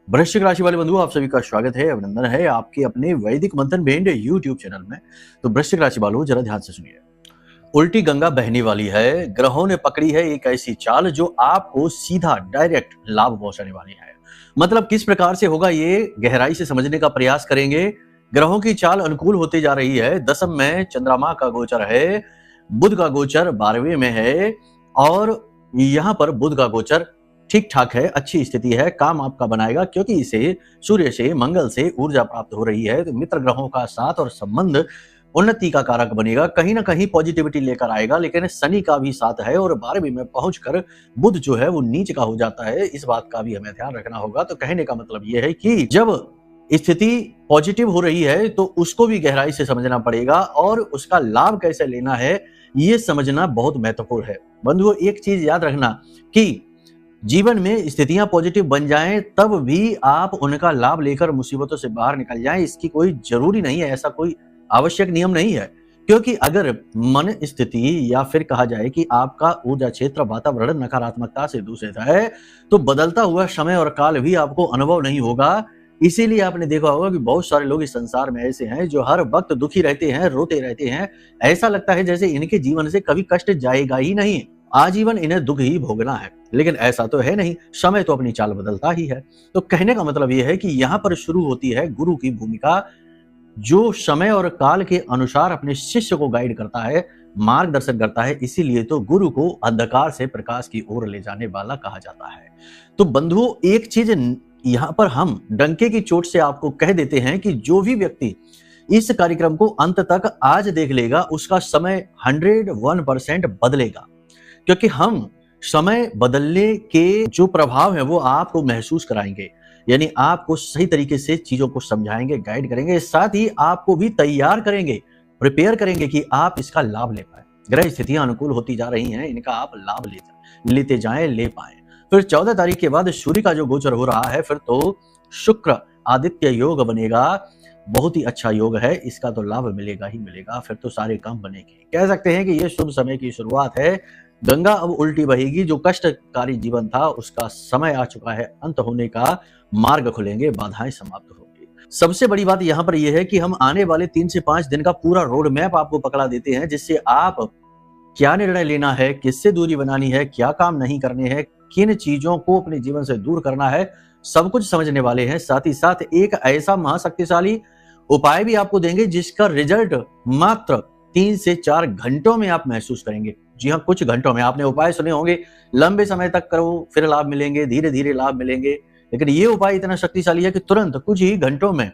वृश्चिक राशि वाले बंधुओं, आप सभी का स्वागत है, अभिनंदन है आपके अपने वैदिक मंथन बैंड यूट्यूब चैनल में। तो वृश्चिक राशि वालों, जरा ध्यान से सुनिए। उल्टी गंगा बहने वाली है। ग्रहों ने पकड़ी है एक ऐसी चाल जो आपको सीधा डायरेक्ट लाभ पहुंचाने वाली है। मतलब किस प्रकार से होगा ये गहराई से समझने का प्रयास करेंगे। ग्रहों की चाल अनुकूल होती जा रही है। दशम में चंद्रमा का गोचर है, बुध का गोचर 12वें में है और यहाँ पर बुध का गोचर ठीक ठाक है, अच्छी स्थिति है, काम आपका बनाएगा क्योंकि इसे सूर्य से, मंगल से ऊर्जा प्राप्त हो रही है। तो मित्र ग्रहों का साथ और संबंध उन्नति का कारक बनेगा, कहीं ना कहीं पॉजिटिविटी लेकर आएगा। लेकिन शनि का भी साथ है और 12वीं में पहुंचकर बुध जो है वो नीच का हो जाता है, इस बात का भी हमें ध्यान रखना होगा। तो कहने का मतलब ये है कि जब स्थिति पॉजिटिव हो रही है तो उसको भी गहराई से समझना पड़ेगा और उसका लाभ कैसे लेना है ये समझना बहुत महत्वपूर्ण है। बंधुओं, एक चीज याद रखना कि जीवन में स्थितियां पॉजिटिव बन जाएं तब भी आप उनका लाभ लेकर मुसीबतों से बाहर निकल जाएं, इसकी कोई जरूरी नहीं है, ऐसा कोई आवश्यक नियम नहीं है। क्योंकि अगर मन स्थिति या फिर कहा जाए कि आपका ऊर्जा क्षेत्र, वातावरण नकारात्मकता से दूषित है तो बदलता हुआ समय और काल भी आपको अनुभव नहीं होगा। इसीलिए आपने देखा होगा कि बहुत सारे लोग इस संसार में ऐसे हैं जो हर वक्त दुखी रहते हैं, रोते रहते हैं। ऐसा लगता है जैसे इनके जीवन से कभी कष्ट जाएगा ही नहीं, आजीवन इन्हें दुख ही भोगना है। लेकिन ऐसा तो है नहीं, समय तो अपनी चाल बदलता ही है। तो कहने का मतलब यह है कि यहाँ पर शुरू होती है गुरु की भूमिका, जो समय और काल के अनुसार अपने शिष्य को गाइड करता है, मार्गदर्शन करता है। इसीलिए तो गुरु को अंधकार से प्रकाश की ओर ले जाने वाला कहा जाता है। तो बंधुओं, एक चीज यहाँ पर हम डंके की चोट से आपको कह देते हैं कि जो भी व्यक्ति इस कार्यक्रम को अंत तक आज देख लेगा उसका समय 101% बदलेगा। क्योंकि हम समय बदलने के जो प्रभाव है वो आपको महसूस कराएंगे, यानी आपको सही तरीके से चीजों को समझाएंगे, गाइड करेंगे, साथ ही आपको भी तैयार करेंगे, प्रिपेयर करेंगे कि आप इसका लाभ ले पाए। ग्रह स्थितियां अनुकूल होती जा रही हैं, इनका आप लाभ लेते जाएं, ले पाए। फिर 14 तारीख के बाद सूर्य का जो गोचर हो रहा है, फिर तो शुक्र आदित्य योग बनेगा। बहुत ही अच्छा योग है, इसका तो लाभ मिलेगा ही मिलेगा। फिर तो सारे काम बनेंगे। कह सकते हैं कि ये शुभ समय की शुरुआत है। गंगा अब उल्टी बहेगी, जो कष्टकारी जीवन था उसका समय आ चुका है, अंत होने का मार्ग खुलेंगे, बाधाएं समाप्त होंगी। सबसे बड़ी बात यहाँ पर यह है कि हम आने वाले 3 से 5 दिन का पूरा रोड मैप आपको पकड़ा देते हैं, जिससे आप क्या निर्णय लेना है, किससे दूरी बनानी है, क्या काम नहीं करने हैं, किन चीजों को अपने जीवन से दूर करना है, सब कुछ समझने वाले हैं। साथ ही साथ एक ऐसा महाशक्तिशाली उपाय भी आपको देंगे जिसका रिजल्ट मात्र 3 से 4 घंटों में आप महसूस करेंगे। जी हाँ, कुछ घंटों में। आपने उपाय सुने होंगे, लंबे समय तक करो फिर लाभ मिलेंगे, धीरे धीरे लाभ मिलेंगे, लेकिन ये उपाय इतना शक्तिशाली है कि तुरंत कुछ ही घंटों में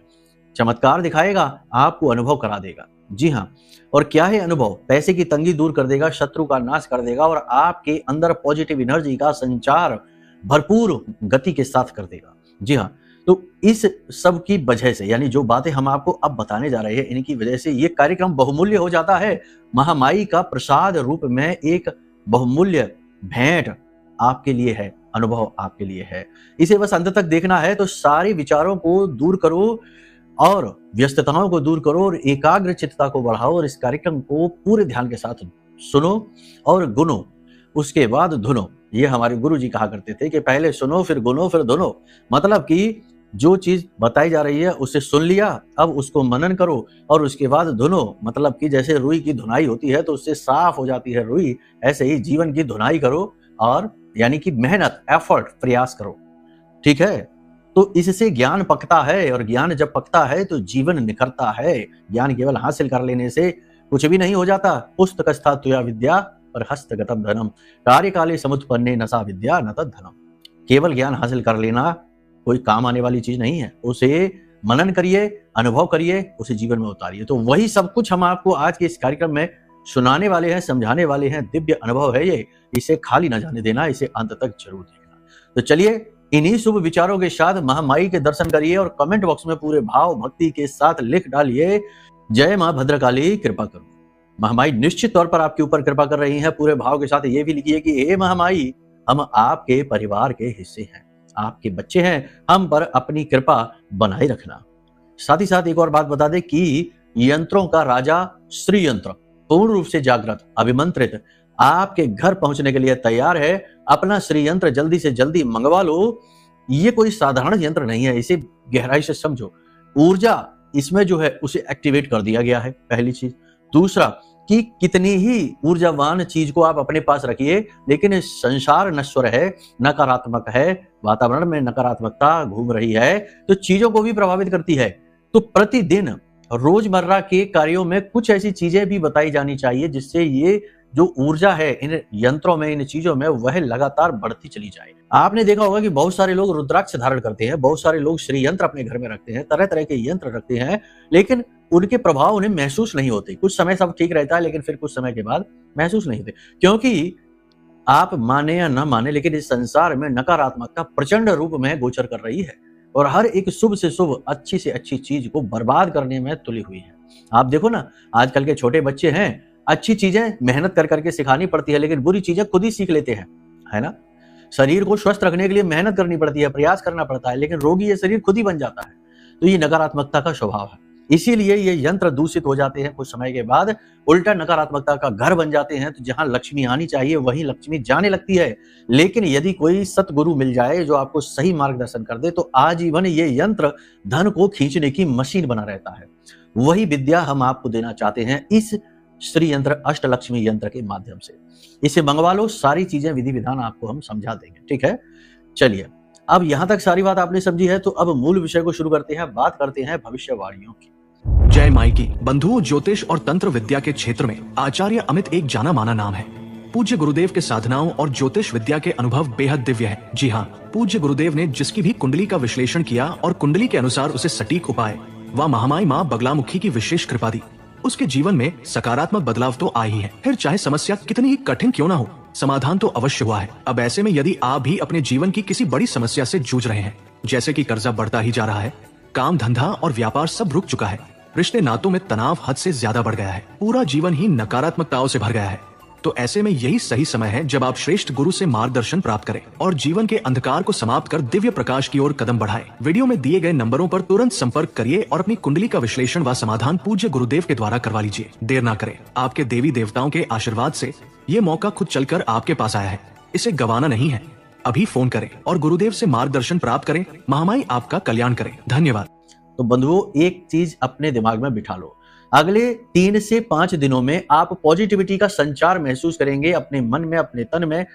चमत्कार दिखाएगा, आपको अनुभव करा देगा। जी हाँ, और क्या है अनुभव? पैसे की तंगी दूर कर देगा, शत्रु का नाश कर देगा और आपके अंदर पॉजिटिव एनर्जी का संचार भरपूर गति के साथ कर देगा। जी हाँ, तो इस सब की वजह से, यानी जो बातें हम आपको अब बताने जा रहे हैं, इनकी वजह से ये कार्यक्रम बहुमूल्य हो जाता है। महामाई का प्रसाद रूप में एक बहुमूल्य भेंट आपके लिए है, अनुभव आपके लिए है। इसे बस अंत तक देखना है। तो सारे विचारों को दूर करो और व्यस्तताओं को दूर करो और एकाग्र चित्तता को बढ़ाओ और इस कार्यक्रम को पूरे ध्यान के साथ सुनो और गुनो, उसके बाद धुनो। ये हमारे गुरु जी कहा करते थे कि पहले सुनो फिर गुनो फिर धुनो। मतलब कि जो चीज बताई जा रही है उसे सुन लिया, अब उसको मनन करो और उसके बाद धुनो। मतलब कि जैसे रुई की धुनाई होती है तो उससे साफ हो जाती है रुई, ऐसे ही जीवन की धुनाई करो और यानी कि मेहनत, एफर्ट, प्रयास करो। ठीक है, तो इससे ज्ञान पकता है और ज्ञान जब पकता है तो जीवन निखरता है। ज्ञान केवल हासिल कर लेने से कुछ भी नहीं हो जाता। पुस्तकस्था तुया विद्या और हस्तगतम धनम, कार्यकाले समुत्पन्ने न सा विद्या न तद धनम। केवल ज्ञान हासिल कर लेना कोई काम आने वाली चीज नहीं है, उसे मनन करिए, अनुभव करिए, उसे जीवन में उतारिए। तो वही सब कुछ हम आपको आज के इस कार्यक्रम में सुनाने वाले हैं, समझाने वाले हैं। दिव्य अनुभव है ये, इसे खाली न जाने देना, इसे अंत तक जरूर देखना। तो चलिए, इन्हीं शुभ विचारों के साथ महामाई के दर्शन करिए और कमेंट बॉक्स में पूरे भाव भक्ति के साथ लिख डालिए, जय मां भद्रकाली कृपा करो। महामाई निश्चित तौर पर आपके ऊपर कृपा कर रही हैं। पूरे भाव के साथ ये भी लिखिए कि हे महामाई, हम आपके परिवार के हिस्से हैं, आपके बच्चे हैं, हम पर अपनी कृपा बनाए रखना। साथ ही साथ एक और बात बता दें कि यंत्रों का राजा श्री यंत्र पूर्ण रूप से जागृत, अभिमंत्रित आपके घर पहुंचने के लिए तैयार है। अपना श्री यंत्र जल्दी से जल्दी मंगवा लो ये कोई साधारण यंत्र नहीं है, इसे गहराई से समझो। ऊर्जा इसमें जो है उसे एक्टिवेट कर दिया गया है, पहली चीज। दूसरा कि कितनी ही ऊर्जावान चीज को आप अपने पास रखिए, लेकिन संसार नश्वर है, नकारात्मक है, वातावरण में नकारात्मकता घूम रही है, तो चीजों को भी प्रभावित करती है। तो प्रतिदिन रोजमर्रा के कार्यों में कुछ ऐसी चीजें भी बताई जानी चाहिए जिससे ये जो ऊर्जा है इन यंत्रों में, इन चीजों में, वह लगातार बढ़ती चली जाए। आपने देखा होगा कि बहुत सारे लोग रुद्राक्ष धारण करते हैं, बहुत सारे लोग श्री यंत्र अपने घर में रखते हैं, तरह तरह के यंत्र रखते हैं, लेकिन उनके प्रभाव उन्हें महसूस नहीं होते। कुछ समय सब ठीक रहता है, लेकिन फिर कुछ समय के बाद महसूस नहीं होते, क्योंकि आप माने या ना माने, लेकिन इस संसार में नकारात्मकता प्रचंड रूप में गोचर कर रही है और हर एक शुभ से शुभ, अच्छी से अच्छी चीज को बर्बाद करने में तुली हुई है। आप देखो ना, आजकल के छोटे बच्चे हैं, अच्छी चीजें मेहनत कर करके सिखानी पड़ती है, लेकिन बुरी चीजें खुद ही सीख लेते हैं, है ना। शरीर को स्वस्थ रखने के लिए मेहनत करनी पड़ती है, प्रयास करना पड़ता है, लेकिन रोगी ये शरीर खुद ही बन जाता है। तो ये नकारात्मकता का स्वभाव है, इसीलिए ये यंत्र दूषित हो जाते हैं, कुछ समय के बाद उल्टा नकारात्मकता का घर बन जाते हैं। तो जहां लक्ष्मी आनी चाहिए वहीं लक्ष्मी जाने लगती है। लेकिन यदि कोई सतगुरु मिल जाए जो आपको सही मार्गदर्शन कर दे, तो आजीवन ये यंत्र धन को खींचने की मशीन बना रहता है। वही विद्या हम आपको देना चाहते हैं इस श्री यंत्र अष्टलक्ष्मी यंत्र के माध्यम से। इसे मंगवा लो, सारी चीजें विधि विधान आपको हम समझा देंगे, ठीक है। चलिए, अब यहां तक सारी बात आपने समझी है, तो अब मूल विषय को शुरू करते हैं। बात करते हैं भविष्यवाणियों की। जय माई की। बंधुओं, ज्योतिष और तंत्र विद्या के क्षेत्र में आचार्य अमित एक जाना माना नाम है। पूज्य गुरुदेव के साधनाओं और ज्योतिष विद्या के अनुभव बेहद दिव्य है। जी हाँ, पूज्य गुरुदेव ने जिसकी भी कुंडली का विश्लेषण किया और कुंडली के अनुसार उसे सटीक उपाय व महामाई माँ बगलामुखी की विशेष कृपा दी, उसके जीवन में सकारात्मक बदलाव तो आए ही है। फिर चाहे समस्या कितनी ही कठिन क्यों ना हो, समाधान तो अवश्य हुआ है। अब ऐसे में यदि आप भी अपने जीवन की किसी बड़ी समस्या से जूझ रहे हैं, जैसे कि कर्जा बढ़ता ही जा रहा है, काम धंधा और व्यापार सब रुक चुका है, रिश्ते नातों में तनाव हद से ज्यादा बढ़ गया है, पूरा जीवन ही नकारात्मकताओं से भर गया है, तो ऐसे में यही सही समय है जब आप श्रेष्ठ गुरु से मार्गदर्शन प्राप्त करें और जीवन के अंधकार को समाप्त कर दिव्य प्रकाश की ओर कदम बढ़ाएं। वीडियो में दिए गए नंबरों पर तुरंत संपर्क करिए और अपनी कुंडली का विश्लेषण व समाधान पूज्य गुरुदेव के द्वारा करवा लीजिए। देर ना करें, आपके देवी देवताओं के आशीर्वाद से ये मौका खुद चलकर आपके पास आया है, इसे गंवाना नहीं है। अभी फोन करें और गुरुदेव से मार्गदर्शन प्राप्त करें। महामाई आपका कल्याण करें। धन्यवाद। तो बंधुओं, एक चीज अपने दिमाग में बिठा लो, अगले 3 से 5 दिनों में आप पॉजिटिविटी का संचार महसूस करेंगे, अपने मन में, अपने तन में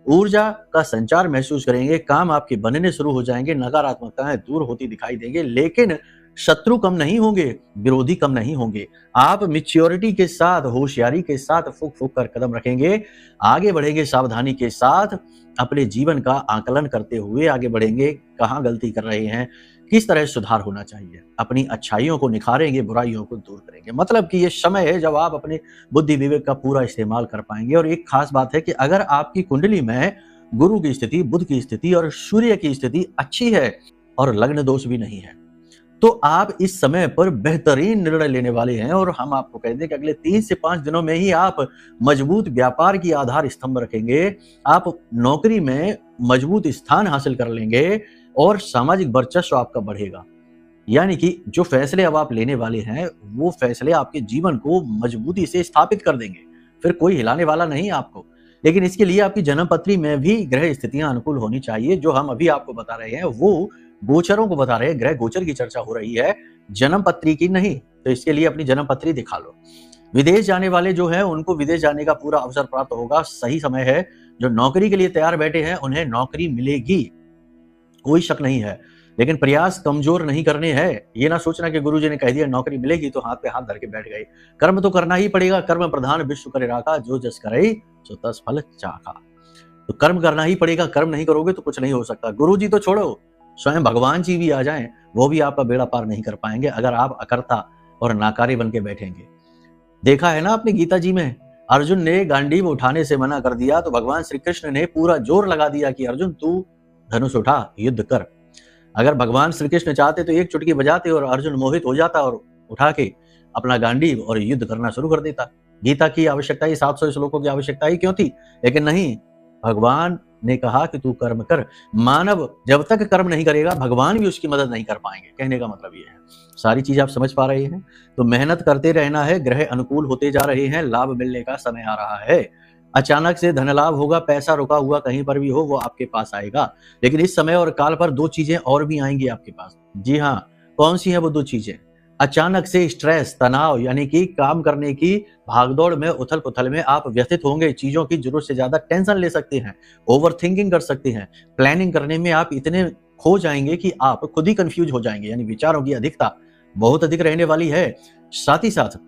ऊर्जा का संचार महसूस करेंगे, काम आपके बनने शुरू हो जाएंगे, नकारात्मकताएं दूर होती दिखाई देंगे, लेकिन शत्रु कम नहीं होंगे, विरोधी कम नहीं होंगे। आप मैच्योरिटी के साथ, होशियारी के साथ फूक फूक कर कदम रखेंगे, आगे बढ़ेंगे, सावधानी के साथ अपने जीवन का आकलन करते हुए आगे बढ़ेंगे, कहाँ गलती कर रहे हैं, किस तरह सुधार होना चाहिए, अपनी अच्छाइयों को निखारेंगे, बुराइयों को दूर करेंगे। मतलब कि ये समय है जब आप अपने बुद्धि विवेक का पूरा इस्तेमाल कर पाएंगे। और एक खास बात है कि अगर आपकी कुंडली में गुरु की स्थिति, बुध की स्थिति और सूर्य की स्थिति अच्छी है और लग्न दोष भी नहीं है, तो आप इस समय पर बेहतरीन निर्णय लेने वाले हैं। और हम आपको कहते हैं कि अगले 3 से 5 दिनों में ही आप मजबूत व्यापार की आधार स्तंभ रखेंगे, आप नौकरी में मजबूत स्थान हासिल कर लेंगे और सामाजिक वर्चस्व आपका बढ़ेगा। यानी कि जो फैसले अब आप लेने वाले हैं, वो फैसले आपके जीवन को मजबूती से स्थापित कर देंगे, फिर कोई हिलाने वाला नहीं आपको। लेकिन इसके लिए आपकी जन्म पत्री में भी ग्रह स्थितियां अनुकूल होनी चाहिए। जो हम अभी आपको बता रहे हैं वो गोचरों को बता रहे हैं, ग्रह गोचर की चर्चा हो रही है, जन्म पत्री की नहीं। तो इसके लिए अपनी जन्म पत्री दिखा लो। विदेश जाने वाले जो हैं उनको विदेश जाने का पूरा अवसर प्राप्त होगा, सही समय है। जो नौकरी के लिए तैयार बैठे हैं उन्हें नौकरी मिलेगी, कोई शक नहीं है, लेकिन प्रयास कमजोर नहीं करने हैं। ये ना सोचना कि गुरुजी ने कह दिया नौकरी मिलेगी तो हाथ पे हाथ धर के बैठ गए। कर्म तो करना ही पड़ेगा, कर्म प्रधान विश्व करे राखा, जो जस करे सो तस फल चाखा। तो कर्म करना ही पड़ेगा, कर्म नहीं करोगे तो कुछ नहीं हो सकता। गुरुजी तो छोड़ो, स्वयं भगवान जी भी आ जाएं, वो भी आपका बेड़ा पार नहीं कर पाएंगे अगर आप अकर्ता और नाकारी बन के बैठेंगे। देखा है ना आपने गीता जी में, अर्जुन ने गांडीव उठाने से मना कर दिया तो भगवान श्री कृष्ण ने पूरा जोर लगा दिया कि अर्जुन तू धनुष उठा, युद्ध कर। अगर भगवान श्री कृष्ण चाहते तो एक चुटकी बजाते और अर्जुन मोहित हो जाता और उठा के अपना गांडीव और युद्ध करना शुरू कर देता। गीता की आवश्यकता ही 700 श्लोकों की आवश्यकता ही क्यों थी? लेकिन नहीं, भगवान ने कहा कि तू कर्म कर। मानव जब तक कर्म नहीं करेगा भगवान भी उसकी मदद नहीं कर पाएंगे। कहने का मतलब ये है। सारी चीज आप समझ पा रहे हैं? तो मेहनत करते रहना है, ग्रह अनुकूल होते जा रहे हैं, लाभ मिलने का समय आ रहा है। अचानक से धन लाभ होगा, पैसा रुका हुआ कहीं पर भी हो वो आपके पास आएगा। लेकिन इस समय और काल पर 2 चीजें और भी आएंगी आपके पास। जी हाँ, कौन सी है वो 2 चीजें? अचानक से स्ट्रेस, तनाव यानी कि काम करने की भागदौड़ में, उथल-पुथल में आप व्यथित होंगे, चीज़ों की ज़रूरत से ज़्यादा टेंशन ले सकते हैं, ओवरथिंकिंग कर सकते हैं, प्लानिंग करने में आप इतने खो जाएँगे कि आप खुद ही कन्फ्यूज़ हो जाएँगे, यानी विचारों की अधिकता बहुत अधिक रहने वाली है। साथ ही साथ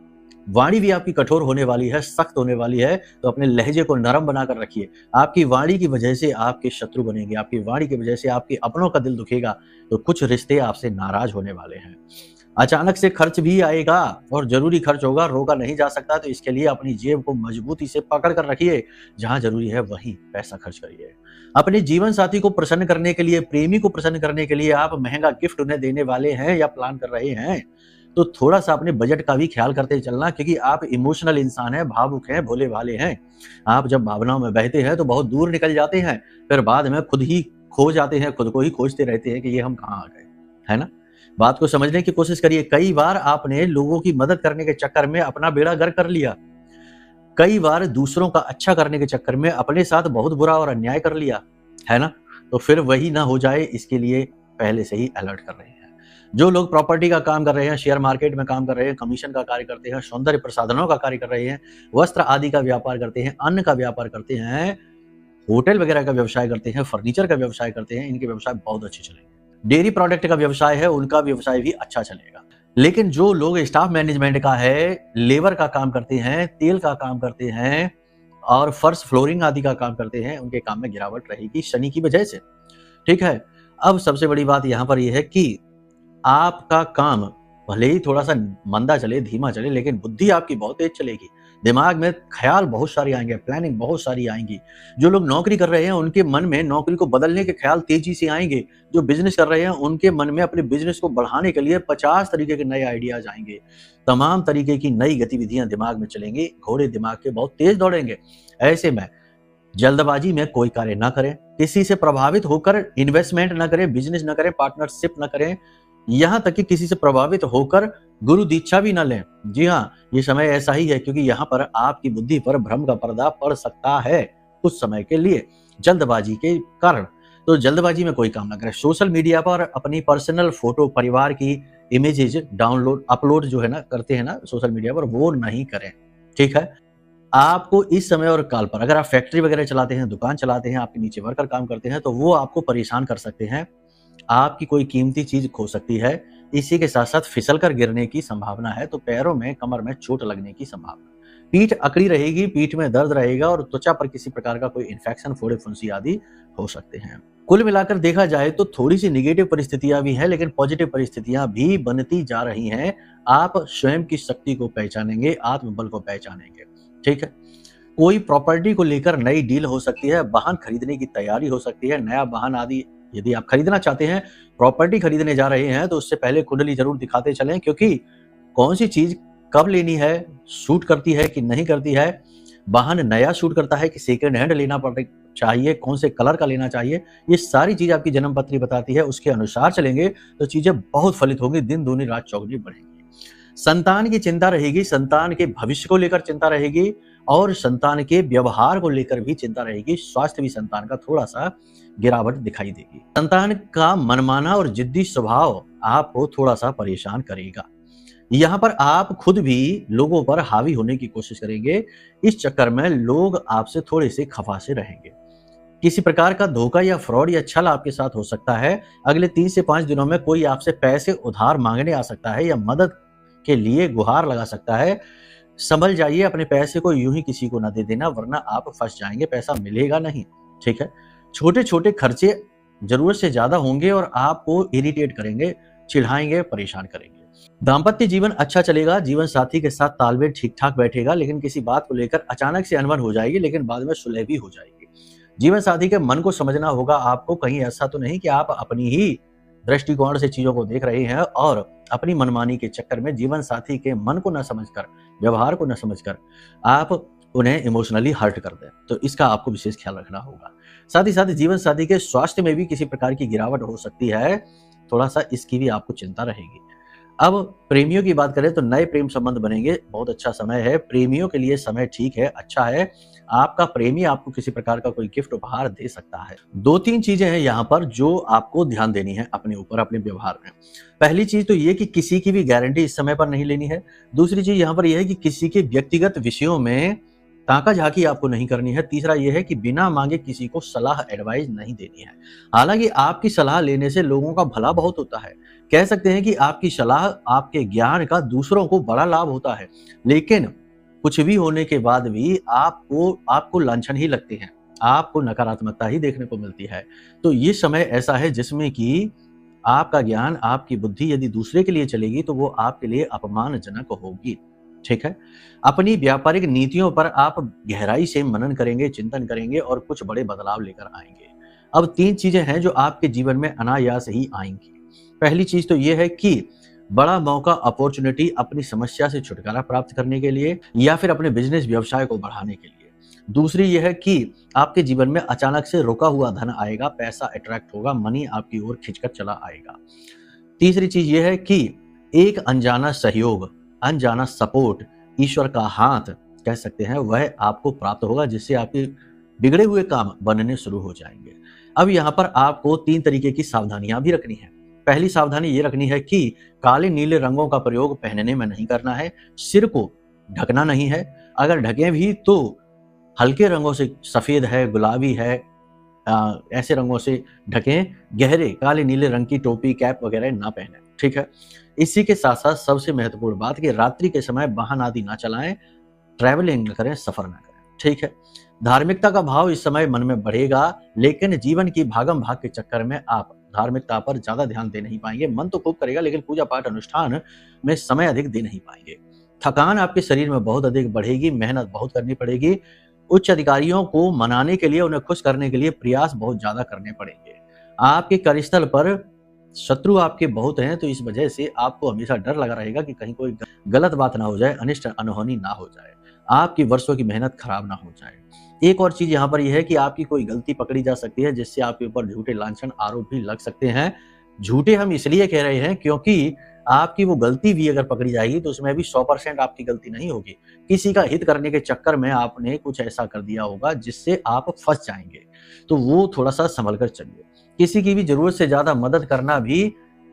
वाणी भी आपकी कठोर होने वाली है, सख्त होने वाली है, तो अपने लहजे को नरम बनाकर रखिए। आपकी वाणी की वजह से आपके शत्रु बनेंगे, आपकी वाणी की वजह से आपके अपनों का दिल दुखेगा, तो कुछ रिश्ते आपसे नाराज़ होने वाले हैं। अचानक से खर्च भी आएगा और ज़रूरी खर्च होगा, रोका नहीं जा सकता, तो इसके लिए अपनी जेब को मजबूती से पकड़ कर रखिए। जहाँ ज़रूरी है वहीं पैसा खर्च करिए। अपने जीवन साथी को प्रसन्न करने के लिए, प्रेमी को प्रसन्न करने के लिए आप महँगा गिफ्ट उन्हें देने वाले हैं या प्लान कर रहे हैं, तो थोड़ा-सा अपने बजट का भी ख्याल करते चलना, क्योंकि आप इमोशनल इंसान हैं, भावुक हैं, भोले-भाले हैं। आप जब भावनाओं में बहते हैं तो बहुत दूर निकल जाते हैं, फिर बाद में खुद ही खो जाते हैं, खुद को ही खोजते रहते हैं कि ये हम कहाँ आ गए, है ना? बात को समझने की कोशिश करिए। कई बार आपने लोगों की मदद करने के चक्कर में अपना बेड़ा गर्क कर लिया। कई बार दूसरों का अच्छा करने के चक्कर में अपने साथ बहुत बुरा और अन्याय कर लिया, है ना? तो फिर वही ना हो जाए, इसके लिए पहले से ही अलर्ट कर रहे हैं। जो लोग प्रॉपर्टी का काम कर रहे हैं, शेयर मार्केट में काम कर रहे हैं, कमीशन का कार्य करते हैं, सौंदर्य प्रसाधनों का कार्य कर रहे हैं, वस्त्र आदि का व्यापार करते हैं, अन्न का व्यापार करते हैं, होटल वगैरह का व्यवसाय करते हैं, फर्नीचर का व्यवसाय करते हैं, इनके व्यवसाय बहुत अच्छे चलेंगे। डेयरी प्रोडक्ट का व्यवसाय है, उनका व्यवसाय भी अच्छा चलेगा। लेकिन जो लोग स्टाफ मैनेजमेंट का है, लेबर का काम करते हैं, तेल का काम करते हैं और फर्श फ्लोरिंग आदि का काम करते हैं, उनके काम में गिरावट रहेगी शनि की वजह से। ठीक है? अब सबसे बड़ी बात यहाँ पर यह है कि आपका काम भले ही थोड़ा-सा मंदा चले, धीमा चले, लेकिन बुद्धि आपकी बहुत तेज चलेगी। दिमाग में ख़्याल बहुत सारे आएँगे, प्लानिंग बहुत सारी आएँगी। जो लोग नौकरी कर रहे हैं, उनके मन में नौकरी को बदलने के ख़्याल तेज़ी से आएँगे। जो बिज़नेस कर रहे हैं, उनके मन में अपने बिज़नेस को बढ़ाने के लिए 50 तरीके के नए आइडियाज़ आएँगे। तमाम तरीके की नई गतिविधियाँ दिमाग में चलेंगी, घोड़े दिमाग के बहुत तेज़ दौड़ेंगे। ऐसे में जल्दबाजी में कोई कार्य ना करें, किसी से प्रभावित होकर इन्वेस्टमेंट ना करें, बिज़नेस ना करें, पार्टनरशिप ना करें, यहाँ तक कि किसी से प्रभावित होकर गुरु दीक्षा भी ना लें। जी हाँ, ये समय ऐसा ही है, क्योंकि यहाँ पर आपकी बुद्धि पर भ्रम का पर्दा पड़ सकता है कुछ समय के लिए, जल्दबाजी के कारण। तो जल्दबाजी में कोई काम ना करें। सोशल मीडिया पर अपनी पर्सनल फोटो, परिवार की इमेजेज डाउनलोड, अपलोड जो है ना करते हैं ना सोशल मीडिया पर, वो नहीं करें। ठीक है? आपको इस समय और काल पर, अगर आप फैक्ट्री वगैरह चलाते हैं, दुकान चलाते हैं, आपके नीचे वर्कर काम करते हैं, तो वो आपको परेशान कर सकते हैं। आपकी कोई कीमती चीज खो सकती है। इसी के साथ साथ फिसल कर गिरने की संभावना है, तो पैरों में, कमर में चोट लगने की संभावना। पीठ अकड़ी रहेगी, पीठ में दर्द रहेगा और त्वचा पर किसी प्रकार का कोई इन्फेक्शन, फोड़े फुंसी आदि हो सकते हैं। कुल मिलाकर देखा जाए तो थोड़ी सी निगेटिव परिस्थितियां भी हैं, लेकिन पॉजिटिव परिस्थितियां भी बनती जा रही हैं। आप स्वयं की शक्ति को पहचानेंगे, आत्मबल को पहचानेंगे। ठीक है? कोई प्रॉपर्टी को लेकर नई डील हो सकती है, वाहन खरीदने की तैयारी हो सकती है, नया वाहन आदि यदि आप खरीदना चाहते हैं, प्रॉपर्टी खरीदने जा रहे हैं, तो उससे पहले कुंडली जरूर दिखाते चलें, क्योंकि कौन सी चीज कब लेनी है, सूट करती है कि नहीं करती है, वाहन नया सूट करता है कि सेकंड हैंड लेना चाहिए, कौन से कलर का लेना चाहिए, ये सारी चीज आपकी जन्म पत्री बताती है। उसके अनुसार चलेंगे तो चीजें बहुत फलित होंगी, दिन दूनी रात चौगुनी बढ़ेगी। संतान की चिंता रहेगी, संतान के भविष्य को लेकर चिंता रहेगी और संतान के व्यवहार को लेकर भी चिंता रहेगी। स्वास्थ्य भी संतान का थोड़ा सा गिरावट दिखाई देगी। संतान का मनमाना और जिद्दी स्वभाव आपको थोड़ा सा परेशान करेगा। यहाँ पर आप खुद भी लोगों पर हावी होने की कोशिश करेंगे। इस चक्कर में लोग आपसे थोड़े से खफा से रहेंगे। किसी प्रकार का धोखा या फ्रॉड या छल आपके साथ हो सकता है। अगले 3 से 5 दिनों में कोई आपसे पैसे उधार मांगने आ सकता है या मदद के लिए गुहार लगा सकता है। संभल जाइए, अपने पैसे को यूं ही किसी को ना दे देना, वरना आप फंस जाएंगे, पैसा मिलेगा नहीं। ठीक है? छोटे छोटे खर्चे जरूरत से ज्यादा होंगे और आपको इरिटेट करेंगे, चिढ़ाएंगे, परेशान करेंगे। दाम्पत्य जीवन अच्छा चलेगा, जीवन साथी के साथ तालमेल ठीक ठाक बैठेगा, लेकिन किसी बात को लेकर अचानक से अनबन हो जाएगी, लेकिन बाद में सुलह भी हो जाएगी। जीवन साथी के मन को समझना होगा आपको। कहीं ऐसा तो नहीं कि आप अपनी ही दृष्टिकोण से चीजों को देख रहे हैं और अपनी मनमानी के चक्कर में जीवन साथी के मन को न समझकर, व्यवहार को न समझकर आप उन्हें इमोशनली हर्ट कर दें। तो इसका आपको विशेष ख्याल रखना होगा। साथ ही साथ जीवन साथी के स्वास्थ्य में भी किसी प्रकार की गिरावट हो सकती है, थोड़ा सा इसकी भी आपको चिंता रहेगी। अब प्रेमियों की बात करें तो नए प्रेम संबंध बनेंगे, बहुत अच्छा समय है। प्रेमियों के लिए समय ठीक है, अच्छा है। आपका प्रेमी आपको किसी प्रकार का कोई गिफ्ट उपहार दे सकता है। 2-3 चीज़ें हैं यहाँ पर जो आपको ध्यान देनी है अपने ऊपर, अपने व्यवहार में। पहली चीज़ तो ये कि किसी की भी गारंटी इस समय पर नहीं लेनी है। दूसरी चीज़ यहाँ पर ये है कि किसी के व्यक्तिगत विषयों में ताका-झाकी आपको नहीं करनी है। तीसरा ये है कि बिना माँगे किसी को सलाह एडवाइस नहीं देनी है। हालाँकि आपकी सलाह लेने से लोगों का भला बहुत होता है। कह सकते हैं कि आपकी सलाह, आपके ज्ञान का दूसरों को बड़ा लाभ होता है। लेकिन कुछ भी होने के बाद भी आपको लांछन ही लगते हैं। आपको नकारात्मकता ही देखने को मिलती है। तो ये समय ऐसा है जिसमें कि आपका ज्ञान, आपकी बुद्धि यदि दूसरे के लिए चलेगी तो वो आपके लिए अपमानजनक होगी। ठीक है? अपनी व्यापारिक नीतियों पर आप गहराई से मनन करेंगे, चिंतन करेंगे और कुछ बड़े बदलाव लेकर आएँगे। अब 3 चीज़ें हैं जो आपके जीवन में अनायास ही आएँगी। पहली चीज़ तो ये है कि बड़ा मौका, अपॉर्च्युनिटी अपनी समस्या से छुटकारा प्राप्त करने के लिए या फिर अपने बिज़नेस व्यवसाय को बढ़ाने के लिए। दूसरी ये है कि आपके जीवन में अचानक से रुका हुआ धन आएगा, पैसा अट्रैक्ट होगा, मनी आपकी ओर खिंचकर चला आएगा। तीसरी चीज़ ये है कि एक अनजाना सहयोग, अनजाना सपोर्ट, ईश्वर का हाथ कह सकते हैं, वह आपको प्राप्त होगा जिससे आपके बिगड़े हुए काम बनने शुरू हो जाएँगे। अब यहाँ पर आपको 3 तरीके की सावधानियाँ भी रखनी है। पहली सावधानी ये रखनी है कि काले नीले रंगों का प्रयोग पहनने में नहीं करना है, सिर को ढकना नहीं है, अगर ढकें भी तो हल्के रंगों से, सफ़ेद है, गुलाबी है, ऐसे रंगों से ढकें, गहरे काले नीले रंग की टोपी, कैप वगैरह ना पहनें, ठीक है? इसी के साथ-साथ सबसे महत्वपूर्ण बात कि रात्रि के समय वाहन आदि ना चलाएँ, ट्रैवलिंग ना करें, सफ़र ना करें, ठीक है? धार्मिकता का भाव इस समय मन में बढ़ेगा, लेकिन जीवन की भागम-भाग के चक्कर में आप धार्मिकता पर ज़्यादा ध्यान दे नहीं पाएँगे। मन तो खूब करेगा लेकिन पूजा-पाठ अनुष्ठान में समय अधिक दे नहीं पाएँगे। थकान आपके शरीर में बहुत अधिक बढ़ेगी, मेहनत बहुत करनी पड़ेगी। उच्च अधिकारियों को मनाने के लिए, उन्हें खुश करने के लिए प्रयास बहुत ज़्यादा करने पड़ेंगे। आपके कार्यस्थल पर शत्रु आपके बहुत हैं, तो इस वजह से आपको हमेशा डर लगा रहेगा कि कहीं कोई गलत बात ना हो जाए, अनिष्ट अनहोनी ना हो जाए, आपकी वर्षों की मेहनत खराब ना हो जाए। एक और चीज़ यहाँ पर ये है कि आपकी कोई गलती पकड़ी जा सकती है जिससे आपके ऊपर झूठे लांछन, आरोप भी लग सकते हैं। झूठे हम इसलिए कह रहे हैं क्योंकि आपकी वो गलती भी अगर पकड़ी जाएगी तो उसमें भी 100% आपकी गलती नहीं होगी। किसी का हित करने के चक्कर में आपने कुछ ऐसा कर दिया होगा जिससे आप फँस जाएँगे। तो वो थोड़ा-सा सँभल कर चलिए। किसी की भी ज़रूरत से ज़्यादा मदद करना भी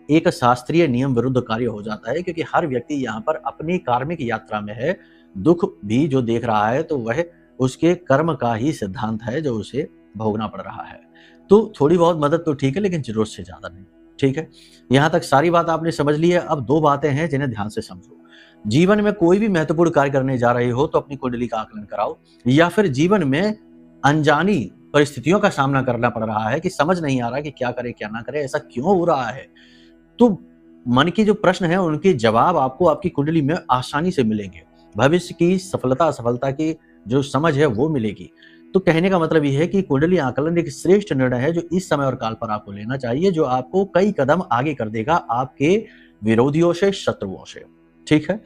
एक शास्त्रीय नियम विरुद्ध कार्य हो जाता है क्योंकि हर व्यक्ति यहाँ पर अपनी कार्मिक यात्रा में है। दुःख भी जो देख रहा है तो वह उसके कर्म का ही सिद्धांत है जो उसे भोगना पड़ रहा है। तो थोड़ी बहुत मदद तो ठीक है लेकिन ज़रूरत से ज़्यादा नहीं, ठीक है? यहाँ तक सारी बात आपने समझ ली है, अब 2 बातें हैं जिन्हें ध्यान से समझो। जीवन में कोई भी महत्वपूर्ण कार्य करने जा रहे हो तो अपनी कुंडली का आकलन कराओ या फिर जीवन में अनजानी परिस्थितियों का सामना करना पड़ रहा है कि समझ नहीं आ रहा कि क्या करें, क्या ना करें, ऐसा क्यों हो रहा है? तो मन के जो प्रश्न हैं उनके जवाब आपको आपकी कुंडली में आसानी से मिलेंगे। भविष्य की सफलता, असफलता की जो समझ है वो मिलेगी। तो कहने का मतलब ये है कि कुंडली आकलन एक श्रेष्ठ निर्णय है जो इस समय और काल पर आपको लेना चाहिए, जो आपको कई कदम आगे कर देगा आपके विरोधियों से, शत्रुओं से। ठीक है?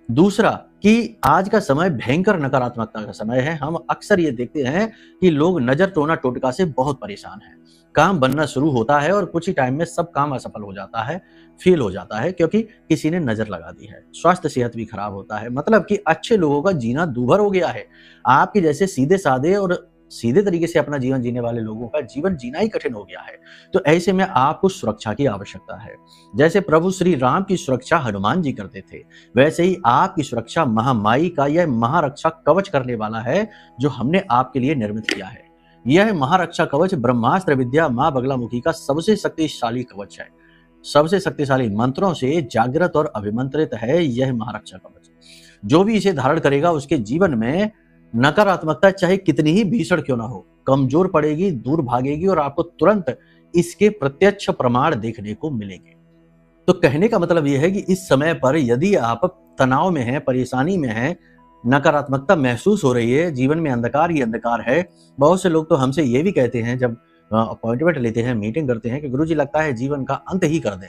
दूसरा कि आज का समय भयंकर नकारात्मकता का समय है। हम अक्सर ये देखते हैं कि लोग नज़र टोना टोटका से बहुत परेशान हैं। काम बनना शुरू होता है और कुछ ही टाइम में सब काम असफल हो जाता है, फेल हो जाता है क्योंकि किसी ने नज़र लगा दी है। स्वास्थ्य सेहत भी खराब होता है, मतलब कि अच्छे लोगों का जीना दूभर हो गया है। आपके जैसे सीधे-साधे और सीधे तरीके से अपना जीवन जीने वाले लोगों का जीवन जीना ही कठिन हो गया है। तो ऐसे में आपको सुरक्षा की आवश्यकता है। जैसे प्रभु श्री राम की सुरक्षा हनुमान जी करते थे, वैसे ही आपकी सुरक्षा महामाई का यह महारक्षा कवच करने वाला है जो हमने आपके लिए निर्मित किया है। यह महारक्षा कवच ब्रह्मास्त्र विद्या माँ बगलामुखी का सबसे शक्तिशाली कवच है। सबसे शक्तिशाली मंत्रों से जागृत और अभिमंत्रित है यह महारक्षा कवच। जो भी इसे धारण करेगा उसके जीवन में नकारात्मकता चाहे कितनी ही भीषण क्यों ना हो, कमजोर पड़ेगी, दूर भागेगी और आपको तुरंत इसके प्रत्यक्ष प्रमाण देखने को मिलेंगे। तो कहने का मतलब यह है कि इस समय पर यदि आप तनाव में हैं, परेशानी में हैं, नकारात्मकता महसूस हो रही है, जीवन में अंधकार ही अंधकार है। बहुत से लोग तो हमसे ये भी कहते हैं जब अपॉइंटमेंट लेते हैं, मीटिंग करते हैं कि गुरुजी लगता है जीवन का अंत ही कर दें।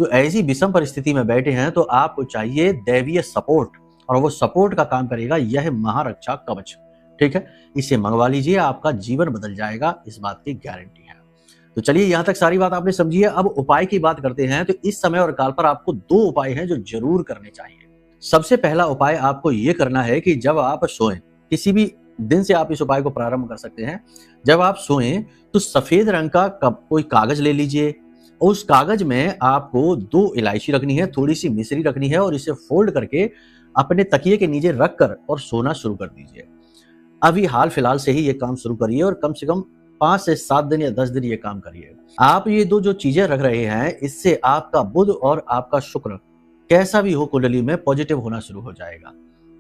तो ऐसी विषम परिस्थिति में बैठे हैं तो आपको चाहिए दैवीय सपोर्ट और वो सपोर्ट का काम करेगा यह महारक्षा कवच। ठीक है? इसे मंगवा लीजिए, आपका जीवन बदल जाएगा, इस बात की गारंटी है। तो चलिए यहाँ तक सारी बात आपने समझी है। अब उपाय की बात करते हैं। तो इस समय और काल पर आपको 2 उपाय हैं जो जरूर करने चाहिए। सबसे पहला उपाय आपको ये करना है कि जब आप सोएं, किसी भी दिन से आप इस उपाय को प्रारंभ कर सकते हैं। जब आप सोएं तो सफेद रंग का कोई कागज ले लीजिए। उस कागज में आपको 2 इलायची रखनी है, थोड़ी सी मिश्री रखनी है और इसे फोल्ड करके अपने तकिए के नीचे रखकर और सोना शुरू कर दीजिए। अभी हाल फिलहाल से ही ये काम शुरू करिए और कम से कम 5 से 7 दिन या 10 दिन ये काम करिए। आप ये 2 जो चीजें रख रहे हैं, इससे आपका बुध और आपका शुक्र कैसा भी हो कुंडली में पॉजिटिव होना शुरू हो जाएगा।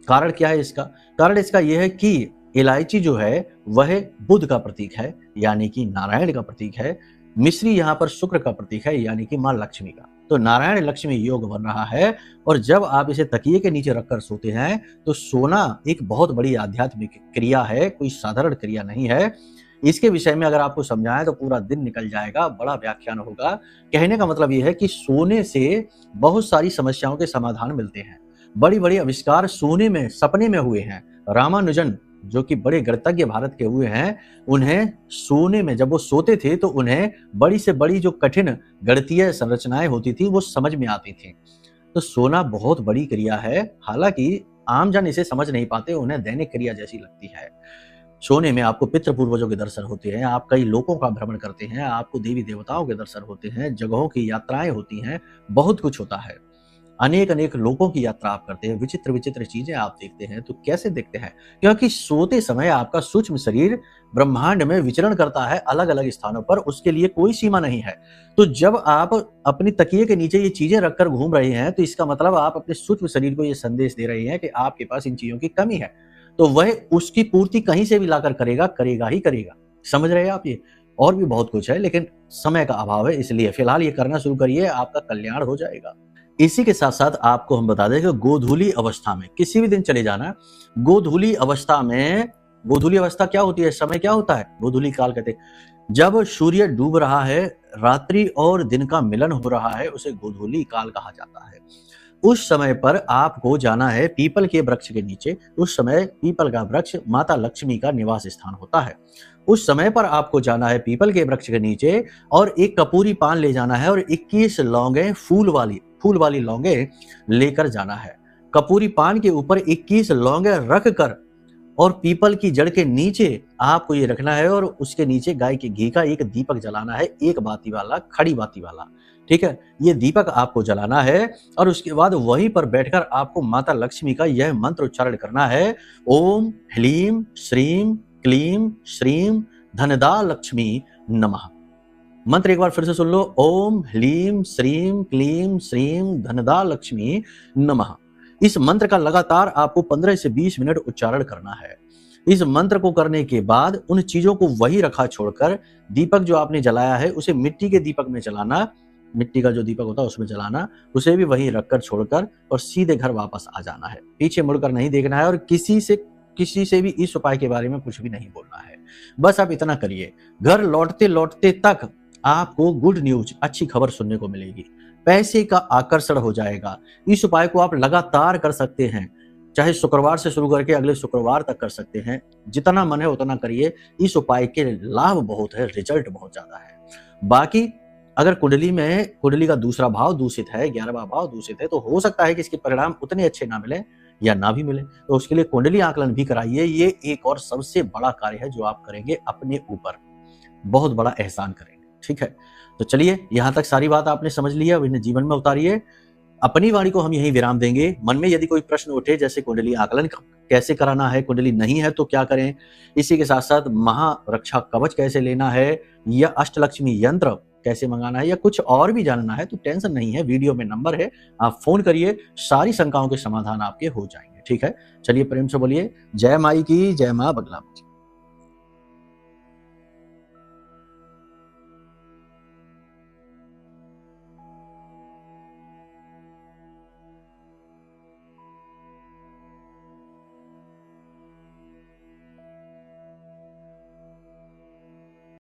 कारण क्या है इसका? कारण इसका यह है कि इलायची जो है वह बुध का प्रतीक है, यानी कि नारायण का प्रतीक है। मिश्री यहाँ पर शुक्र का प्रतीक है, यानी कि मां लक्ष्मी का। तो नारायण लक्ष्मी योग बन रहा है और जब आप इसे तकिए के नीचे रखकर सोते हैं तो सोना एक बहुत बड़ी आध्यात्मिक क्रिया है, कोई साधारण क्रिया नहीं है। इसके विषय में अगर आपको समझाएं तो पूरा दिन निकल जाएगा, बड़ा व्याख्यान होगा। कहने का मतलब यह है कि सोने से बहुत सारी समस्याओं के समाधान मिलते हैं। बड़ी बड़ी आविष्कार सोने में, सपने में हुए हैं। रामानुजन जो कि बड़े गणितज्ञ भारत के हुए हैं, उन्हें सोने में, जब वो सोते थे तो उन्हें बड़ी से बड़ी जो कठिन गणितीय संरचनाएं होती थी वो समझ में आती थी। तो सोना बहुत बड़ी क्रिया है, हालांकि आमजन इसे समझ नहीं पाते, उन्हें दैनिक क्रिया जैसी लगती है। सोने में आपको पितृ पूर्वजों के दर्शन होते हैं, आप कई लोकों का भ्रमण करते हैं, आपको देवी देवताओं के दर्शन होते हैं, जगहों की यात्राएं होती हैं, बहुत कुछ होता है। अनेक अनेक लोकों की यात्रा आप करते हैं, विचित्र विचित्र चीजें आप देखते हैं। तो कैसे देखते हैं? क्योंकि सोते समय आपका सूक्ष्म शरीर ब्रह्मांड में विचरण करता है अलग अलग स्थानों पर, उसके लिए कोई सीमा नहीं है। तो जब आप अपनी तकिए के नीचे ये चीजें रखकर घूम रहे हैं तो इसका मतलब आप अपने सूक्ष्म शरीर को ये संदेश दे रहे हैं कि आपके पास इन चीजों की कमी है। तो वह उसकी पूर्ति कहीं से भी लाकर करेगा, करेगा ही करेगा। समझ रहे हैं आप ये? और भी बहुत कुछ है, लेकिन समय का अभाव है, इसलिए फिलहाल ये करना शुरू करिए, आपका कल्याण हो जाएगा। इसी के साथ साथ आपको हम बता दें कि गोधूली अवस्था में किसी भी दिन चले जाना। गोधूली अवस्था में, गोधूली अवस्था क्या होती है, समय क्या होता है? गोधूली काल कहते हैं। जब सूर्य डूब रहा है, रात्रि और दिन का मिलन हो रहा है, उसे गोधूली काल कहा जाता है। उस समय पर आपको जाना है पीपल के वृक्ष के नीचे। उस समय पीपल का वृक्ष माता लक्ष्मी का निवास स्थान होता है। उस समय पर आपको जाना है पीपल के वृक्ष के नीचे और एक कपूरी पान ले जाना है और 21 लौंगे फूल वाली लौंगे लेकर जाना है। कपूरी पान के ऊपर 21 लौंगे रख कर और पीपल की जड़ के नीचे आपको ये रखना है और उसके नीचे गाय के घी का एक दीपक जलाना है, एक बाती वाला, खड़ी बाती वाला। ठीक है, ये दीपक आपको जलाना है और उसके बाद वहीं पर बैठकर आपको माता लक्ष्मी का यह मंत्र उच्चारण करना है। ओम ह्लीम श्रीम क्लीम श्रीम धनदा लक्ष्मी नमः। मंत्र एक बार फिर से सुन लो। ओम ह्लीम श्रीम क्लीम श्रीम धनदा लक्ष्मी नमः। इस मंत्र का लगातार आपको 15 से 20 मिनट उच्चारण करना है। इस मंत्र को करने के बाद उन चीजों को वही रखा छोड़कर दीपक जो आपने जलाया है उसे मिट्टी के दीपक में जलाना, मिट्टी का जो दीपक होता है उसमें जलाना, उसे भी वहीं रखकर छोड़कर और सीधे घर वापस आ जाना है। पीछे मुड़कर नहीं देखना है और किसी से भी इस उपाय के बारे में कुछ भी नहीं बोलना है। बस आप इतना करिए। घर लौटते लौटते तक आपको गुड न्यूज, अच्छी खबर सुनने को मिलेगी। पैसे का आकर्षण हो जाएगा। इस उपाय को आप लगातार कर सकते हैं, चाहे शुक्रवार से शुरू करके अगले शुक्रवार तक कर सकते हैं। जितना मन है उतना करिए। इस उपाय के लाभ बहुत है, रिजल्ट बहुत ज्यादा है। बाकी अगर कुंडली का दूसरा भाव दूषित है, 11वां भाव दूषित है, तो हो सकता है कि इसके परिणाम उतने अच्छे ना मिले या ना भी मिले। तो उसके लिए कुंडली आकलन भी कराइए। ये एक और सबसे बड़ा कार्य है जो आप करेंगे अपने ऊपर, बहुत बड़ा एहसान करेंगे। ठीक है, तो चलिए यहाँ तक सारी बात आपने समझ लिया, अब इन्हें जीवन में उतारिए। अपनी वाणी को हम यहीं विराम देंगे। मन में यदि कोई प्रश्न उठे, जैसे कुंडली आकलन कैसे कराना है, कुंडली नहीं है तो क्या करें, इसी के साथ साथ महारक्षा कवच कैसे लेना है, या अष्टलक्ष्मी यंत्र कैसे मंगाना है, या कुछ और भी जानना है, तो टेंशन नहीं है, वीडियो में नंबर है, आप फोन करिए, सारी शंकाओं के समाधान आपके हो जाएंगे। ठीक है, चलिए प्रेम से बोलिए जय माई की, जय माँ बगला।